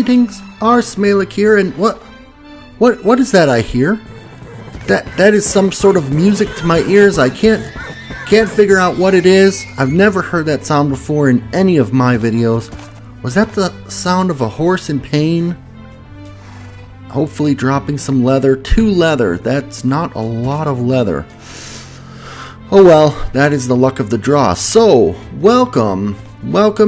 Greetings, Ars Malik here, and what is that I hear? That is some sort of music to my ears. I can't figure out what it is. I've never heard that sound before in any of my videos. Was that the sound of a horse in pain? Hopefully dropping some leather. 2 leather. That's not a lot of leather. Oh well, that is the luck of the draw. So, welcome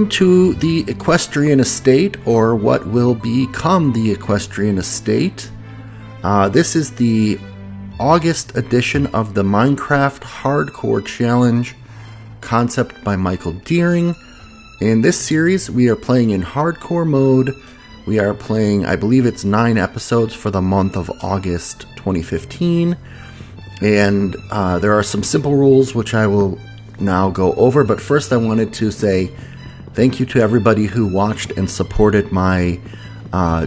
to the Equestrian Estate, or what will become the Equestrian Estate. This is the August edition of the Minecraft Hardcore Challenge, concept by Michael Deering. In this series, we are playing in hardcore mode. We are playing, I believe it's 9 episodes for the month of August 2015. And there are some simple rules which I will now go over. But first I wanted to say thank you to everybody who watched and supported my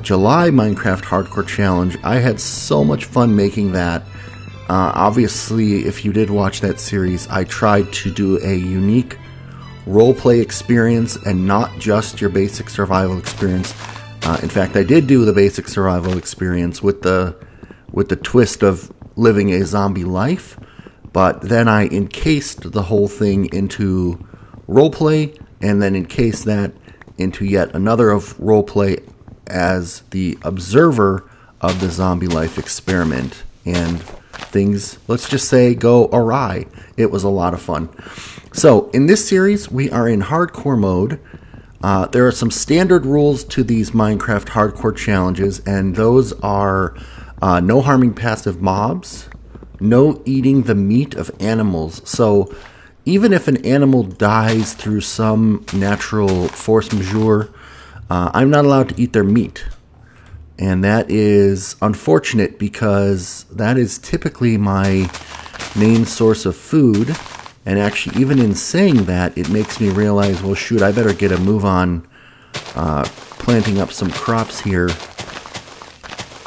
July Minecraft Hardcore Challenge. I had so much fun making that. Obviously, if you did watch that series, I tried to do a unique roleplay experience and not just your basic survival experience. In fact, I did do the basic survival experience with the twist of living a zombie life, but then I encased the whole thing into roleplay, and then encased that into yet another of roleplay as the observer of the zombie life experiment. And things, let's just say, go awry. It was a lot of fun. So, in this series, we are in hardcore mode. There are some standard rules to these Minecraft hardcore challenges, and those are no harming passive mobs, no eating the meat of animals. So even if an animal dies through some natural force majeure, I'm not allowed to eat their meat. And that is unfortunate because that is typically my main source of food. And actually, even in saying that, it makes me realize, well, shoot, I better get a move on planting up some crops here.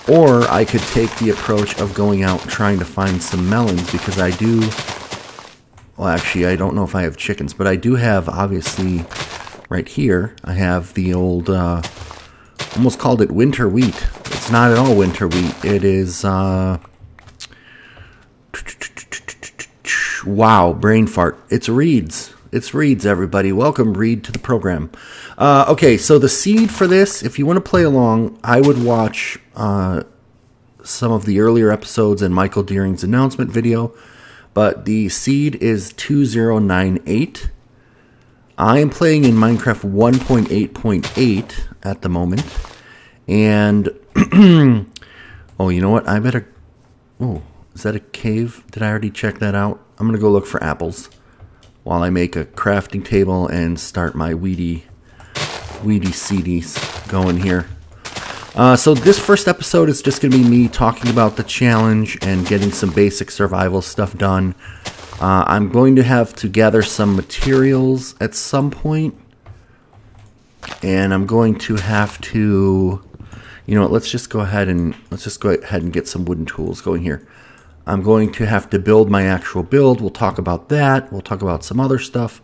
Or I could take the approach of going out and trying to find some melons, because I do, well, actually, I don't know if I have chickens, but I do have, obviously, right here, I have the old, almost called it winter wheat. It's not at all winter wheat. It is, wow, brain fart. It's reeds. It's reeds, everybody. Welcome, Reed, to the program. Okay, so the seed for this, if you want to play along, I would watch some of the earlier episodes and Michael Deering's announcement video, but the seed is 2098. I am playing in Minecraft 1.8.8 at the moment, and oh, you know what? I better. Oh, is that a cave? Did I already check that out? I'm gonna go look for apples while I make a crafting table and start my weedy seedies going here. So this first episode is just going to be me talking about the challenge and getting some basic survival stuff done. I'm going to have to gather some materials at some point, and I'm going to have to, you know what, let's just go ahead and get some wooden tools going here. I'm going to have to build my actual build. We'll talk about that. We'll talk about some other stuff.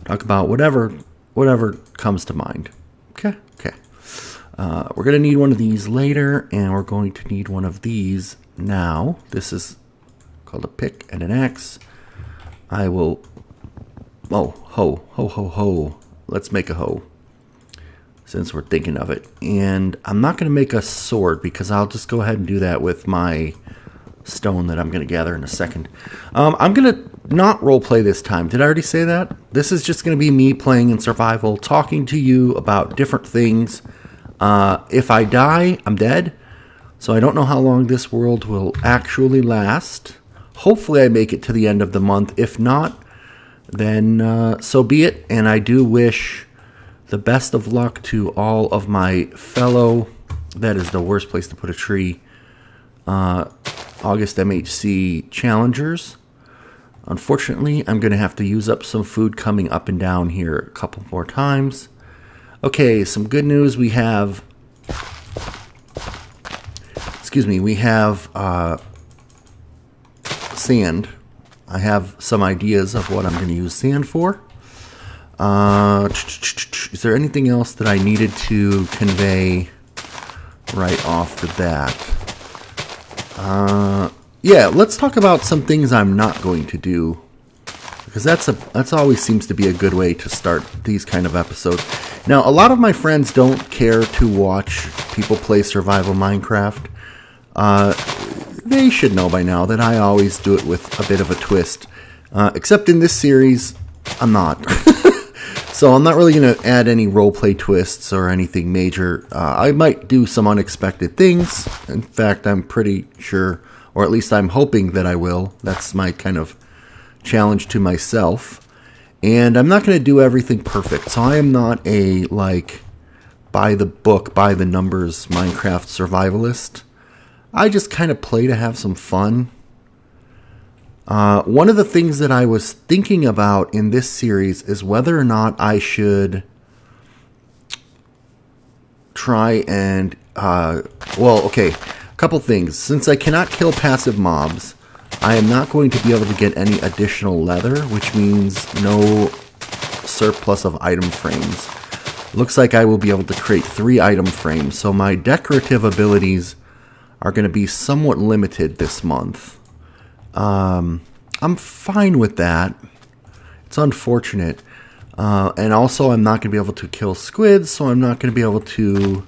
Talk about whatever comes to mind. Okay. We're going to need one of these later, and we're going to need one of these now. This is called a pick and an axe. I will... Oh, hoe. Let's make a hoe, since we're thinking of it. And I'm not going to make a sword, because I'll just go ahead and do that with my stone that I'm going to gather in a second. I'm going to not roleplay this time. Did I already say that? This is just going to be me playing in survival, talking to you about different things. If I die, I'm dead. So I don't know how long this world will actually last. Hopefully I make it to the end of the month. If not, then so be it. And I do wish the best of luck to all of my fellow, that is the worst place to put a tree, August MHC challengers. Unfortunately, I'm going to have to use up some food coming up and down here a couple more times. Okay, some good news. We have, sand. I have some ideas of what I'm going to use sand for. Is there anything else that I needed to convey right off the bat. Yeah, let's talk about some things I'm not going to do, because that's always seems to be a good way to start these kind of episodes. Now, a lot of my friends don't care to watch people play survival Minecraft. They should know by now that I always do it with a bit of a twist. Except in this series, I'm not. So I'm not really going to add any roleplay twists or anything major. I might do some unexpected things. In fact, I'm pretty sure, or at least I'm hoping that I will. That's my kind of challenge to myself. And I'm not going to do everything perfect. So I am not a, like, by the book, by the numbers Minecraft survivalist. I just kind of play to have some fun. One of the things that I was thinking about in this series is whether or not I should try and, well, okay, a couple things. Since I cannot kill passive mobs, I am not going to be able to get any additional leather, which means no surplus of item frames. Looks like I will be able to create 3 item frames, so my decorative abilities are going to be somewhat limited this month. I'm fine with that. It's unfortunate. And also I'm not going to be able to kill squids, so I'm not going to be able to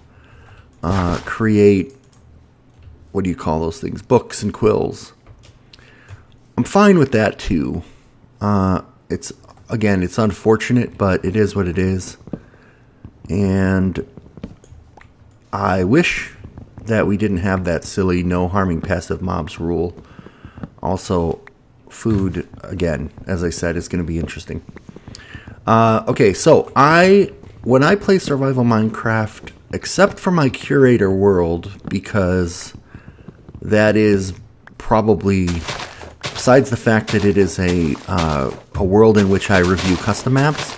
create, what do you call those things? Books and quills. I'm fine with that too. It's unfortunate, but it is what it is. And I wish that we didn't have that silly no harming passive mobs rule. Also, food, again, as I said, is going to be interesting. Okay, so when I play survival Minecraft, except for my curator world, because that is probably, besides the fact that it is a world in which I review custom maps,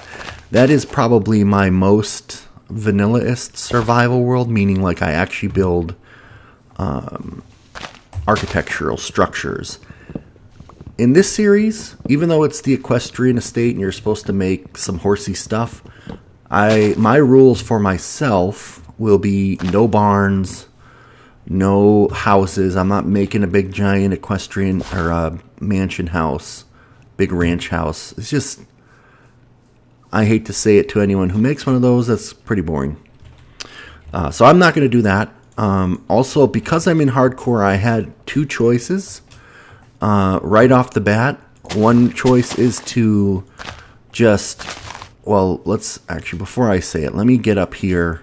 that is probably my most vanilla-ist survival world, meaning like I actually build architectural structures. In this series, even though it's the Equestrian Estate and you're supposed to make some horsey stuff, my rules for myself will be no barns, no houses. I'm not making a big giant equestrian or a mansion house, big ranch house. It's just, I hate to say it to anyone who makes one of those, that's pretty boring. So I'm not going to do that. Also, because I'm in hardcore, I had 2 choices right off the bat. One choice is to just, well, let's actually, before I say it, let me get up here.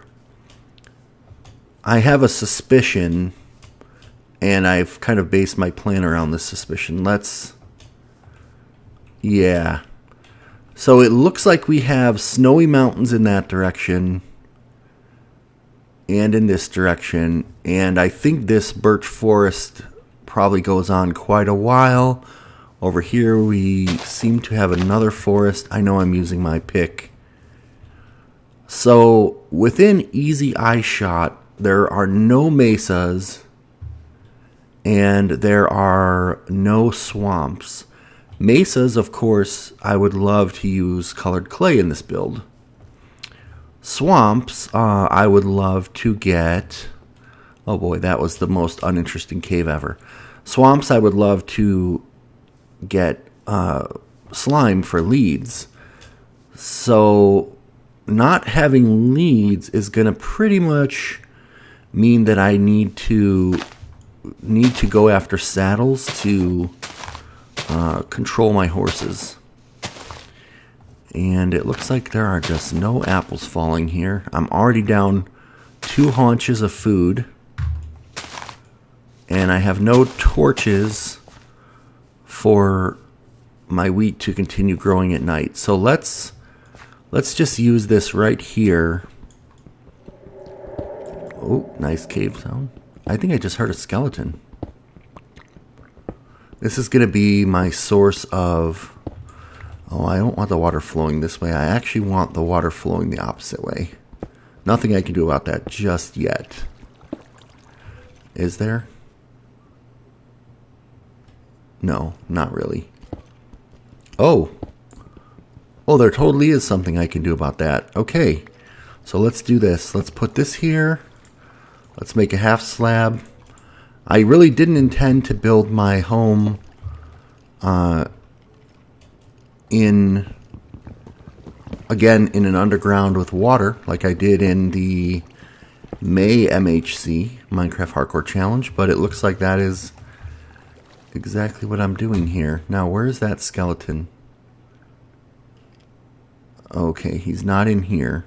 I have a suspicion, and I've kind of based my plan around this suspicion. Yeah. So it looks like we have snowy mountains in that direction and in this direction, and I think this birch forest probably goes on quite a while. Over here we seem to have another forest. I know I'm using my pick. So within easy eye shot, there are no mesas and there are no swamps. Mesas, of course, I would love to use colored clay in this build. Swamps, I would love to get... Oh boy, that was the most uninteresting cave ever. Swamps, I would love to get slime for leads. So not having leads is going to pretty much mean that I need to go after saddles to control my horses. And it looks like there are just no apples falling here. I'm already down 2 haunches of food. And I have no torches for my wheat to continue growing at night. So let's just use this right here. Oh, nice cave sound. I think I just heard a skeleton. This is going to be my source of... Oh, I don't want the water flowing this way. I actually want the water flowing the opposite way. Nothing I can do about that just yet. Is there? No, not really. Oh, there totally is something I can do about that. Okay, so let's do this. Let's put this here. Let's make a half slab. I really didn't intend to build my home in an underground with water like I did in the May MHC, Minecraft Hardcore Challenge, but it looks like that is exactly what I'm doing here. Now, where's that skeleton? Okay, he's not in here.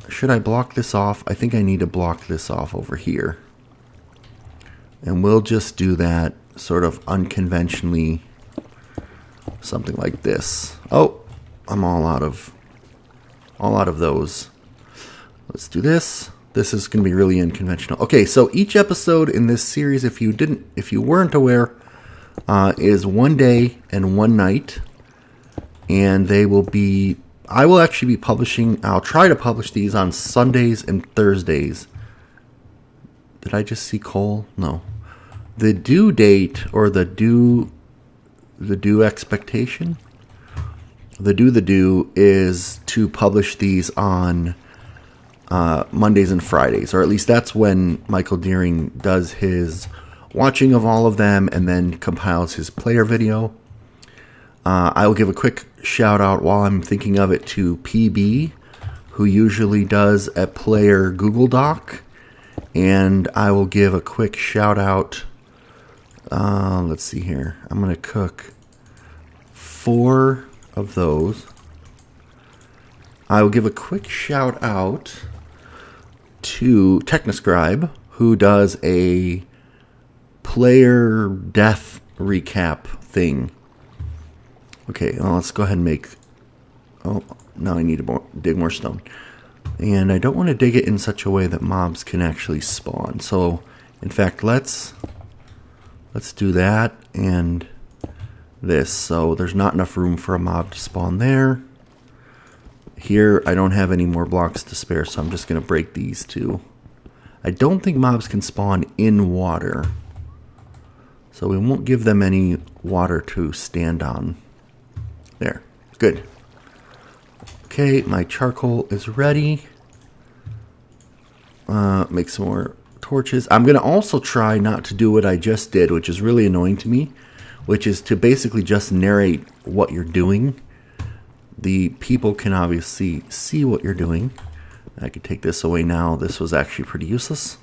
Should I block this off? I think I need to block this off over here. And we'll just do that sort of unconventionally, something like this. Oh, I'm all out of those. Let's do this. This is going to be really unconventional. Okay, so each episode in this series, if you weren't aware, is one day and one night, and they will be. I will actually be publishing. I'll try to publish these on Sundays and Thursdays. Did I just see coal? No. The due date or the due expectation. The due is to publish these on Mondays and Fridays, or at least that's when Michael Deering does his watching of all of them and then compiles his player video. I will give a quick shout out while I'm thinking of it to PB, who usually does a player Google Doc, and I will give a quick shout out. Let's see here. I'm going to cook 4 of those. I will give a quick shout out to Technoscribe, who does a player death recap thing. Okay, well, let's go ahead and make... Oh, now I need to dig more stone. And I don't want to dig it in such a way that mobs can actually spawn. So, in fact, let's do that and this. So there's not enough room for a mob to spawn there. Here, I don't have any more blocks to spare, so I'm just going to break these two. I don't think mobs can spawn in water, so we won't give them any water to stand on. There. Good. Okay, my charcoal is ready. Make some more torches. I'm going to also try not to do what I just did, which is really annoying to me, which is to basically just narrate what you're doing. The people can obviously see what you're doing. I could take this away now. This was actually pretty useless.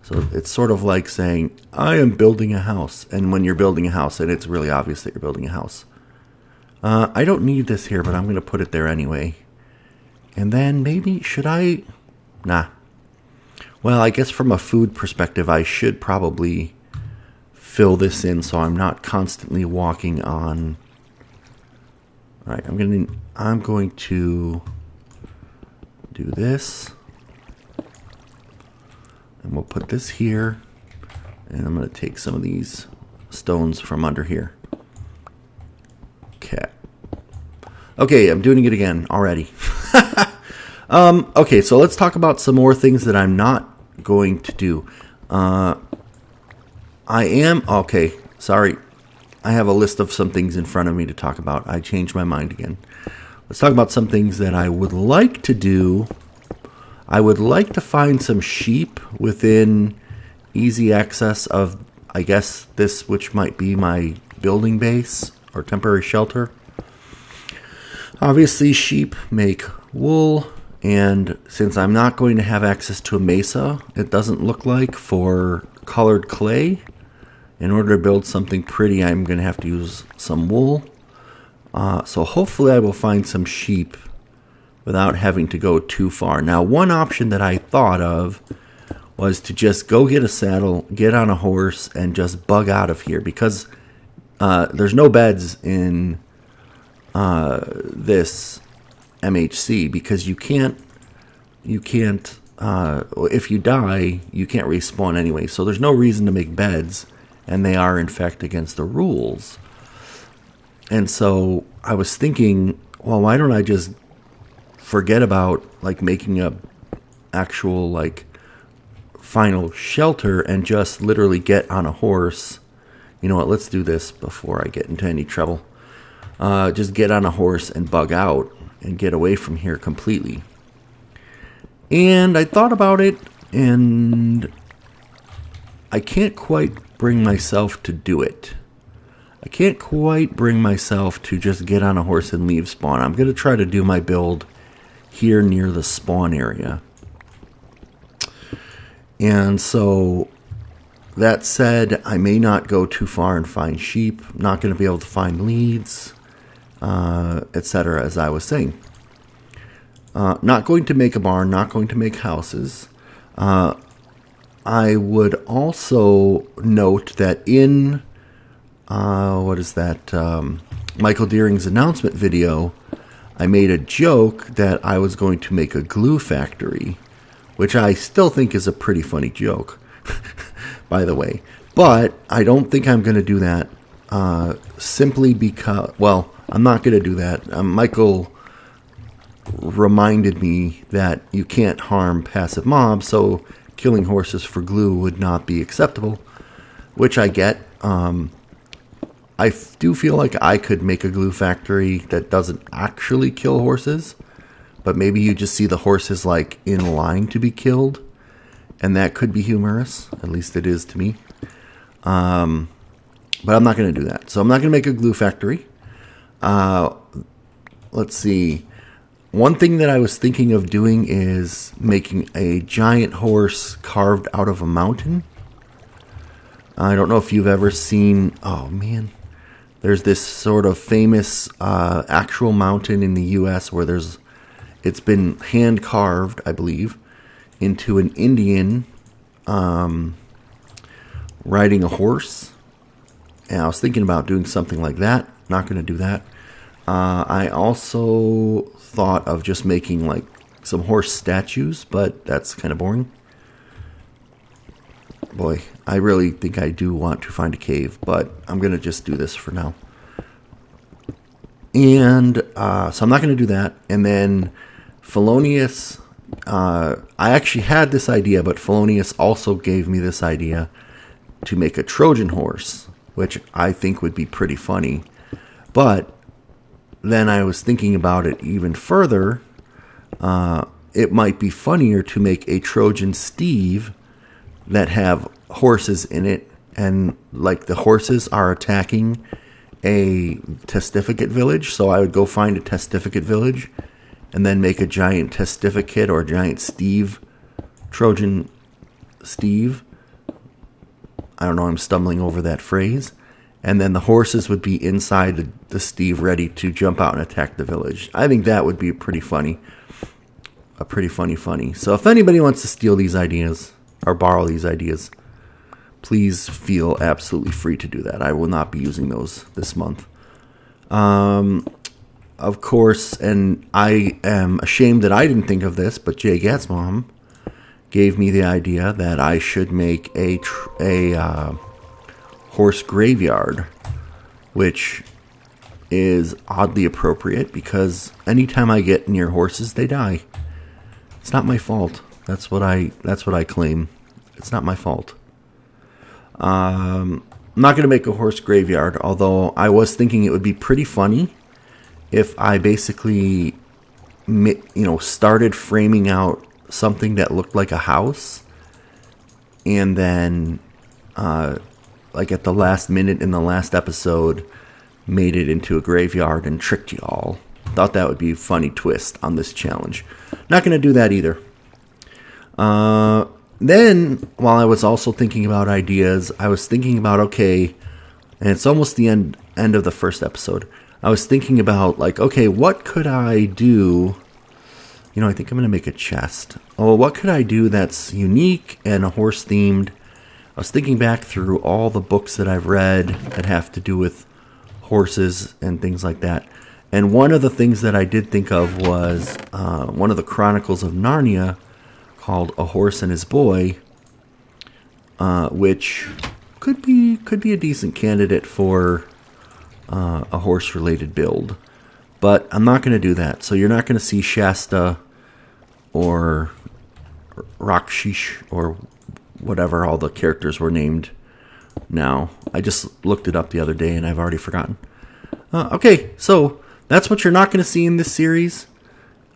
So it's sort of like saying, I am building a house. And when you're building a house, and it's really obvious that you're building a house. I don't need this here, but I'm going to put it there anyway. And then maybe, should I? Nah. Well, I guess from a food perspective, I should probably fill this in so I'm not constantly walking on. All right, I'm going to do this. And we'll put this here. And I'm going to take some of these stones from under here. Okay, I'm doing it again already. Okay, so let's talk about some more things that I'm not going to do. Okay, sorry. I have a list of some things in front of me to talk about. I changed my mind again. Let's talk about some things that I would like to do. I would like to find some sheep within easy access of, I guess, this, which might be my building base or temporary shelter. Obviously, sheep make wool, and since I'm not going to have access to a mesa, it doesn't look like, for colored clay. In order to build something pretty, I'm going to have to use some wool. So hopefully I will find some sheep without having to go too far. Now, one option that I thought of was to just go get a saddle, get on a horse, and just bug out of here, because there's no beds in this MHC, because you can't if you die, you can't respawn anyway, so there's no reason to make beds, and they are in fact against the rules. And so I was thinking, well, why don't I just forget about like making a actual like final shelter and just literally get on a horse. You know what, let's do this before I get into any trouble. Just get on a horse and bug out and get away from here completely. And I thought about it, and I can't quite bring myself to do it. I can't quite bring myself to just get on a horse and leave spawn. I'm going to try to do my build here near the spawn area. And so, that said, I may not go too far and find sheep. I'm not going to be able to find leads, etc., as I was saying. Not going to make a barn, not going to make houses. I would also note that in Michael Deering's announcement video, I made a joke that I was going to make a glue factory, which I still think is a pretty funny joke, by the way. But I don't think I'm going to do that simply because, well, I'm not going to do that. Michael reminded me that you can't harm passive mobs, so killing horses for glue would not be acceptable, which I get. I do feel like I could make a glue factory that doesn't actually kill horses, but maybe you just see the horses like in line to be killed, and that could be humorous. At least it is to me. But I'm not going to do that. So I'm not going to make a glue factory. Let's see. One thing that I was thinking of doing is making a giant horse carved out of a mountain. I don't know if you've ever seen... Oh, man. There's this sort of famous actual mountain in the U.S. where it's been hand carved, I believe, into an Indian riding a horse. And I was thinking about doing something like that. Not going to do that. I also thought of just making like some horse statues, but that's kind of boring. Boy, I really think I do want to find a cave, but I'm going to just do this for now. And so I'm not going to do that. And then Felonious, I actually had this idea, but Felonious also gave me this idea to make a Trojan horse, which I think would be pretty funny. But then I was thinking about it even further. It might be funnier to make a Trojan Steve that have horses in it, and like the horses are attacking a testificate village. So I would go find a testificate village and then make a giant testificate or a giant Steve, Trojan Steve. I don't know, I'm stumbling over that phrase. And then the horses would be inside the Steve ready to jump out and attack the village. I think that would be pretty funny. A pretty funny. So if anybody wants to steal these ideas or borrow these ideas, please feel absolutely free to do that. I will not be using those this month. Of course, and I am ashamed that I didn't think of this, but Jay Gatsmom gave me the idea that I should make a horse graveyard, which is oddly appropriate because anytime I get near horses, they die. It's not my fault. That's what I claim. It's not my fault. I'm not going to make a horse graveyard, although I was thinking it would be pretty funny if I basically, started framing out something that looked like a house, and then, like at the last minute in the last episode, made it into a graveyard and tricked you all. Thought that would be a funny twist on this challenge. Not going to do that either. Then, while I was also thinking about ideas, I was thinking about, okay, and it's almost the end of the first episode. I was thinking about, okay, what could I do? I think I'm going to make a chest. Oh, what could I do that's unique and horse-themed? I was thinking back through all the books that I've read that have to do with horses and things like that. And one of the things that I did think of was one of the Chronicles of Narnia called A Horse and His Boy, which could be a decent candidate for a horse-related build. But I'm not going to do that. So you're not going to see Shasta or Rakshish or whatever all the characters were named now. I just looked it up the other day and I've already forgotten. Okay, so that's what you're not going to see in this series.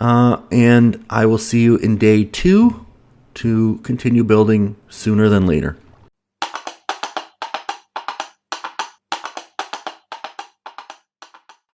And I will see you in day 2 to continue building sooner than later.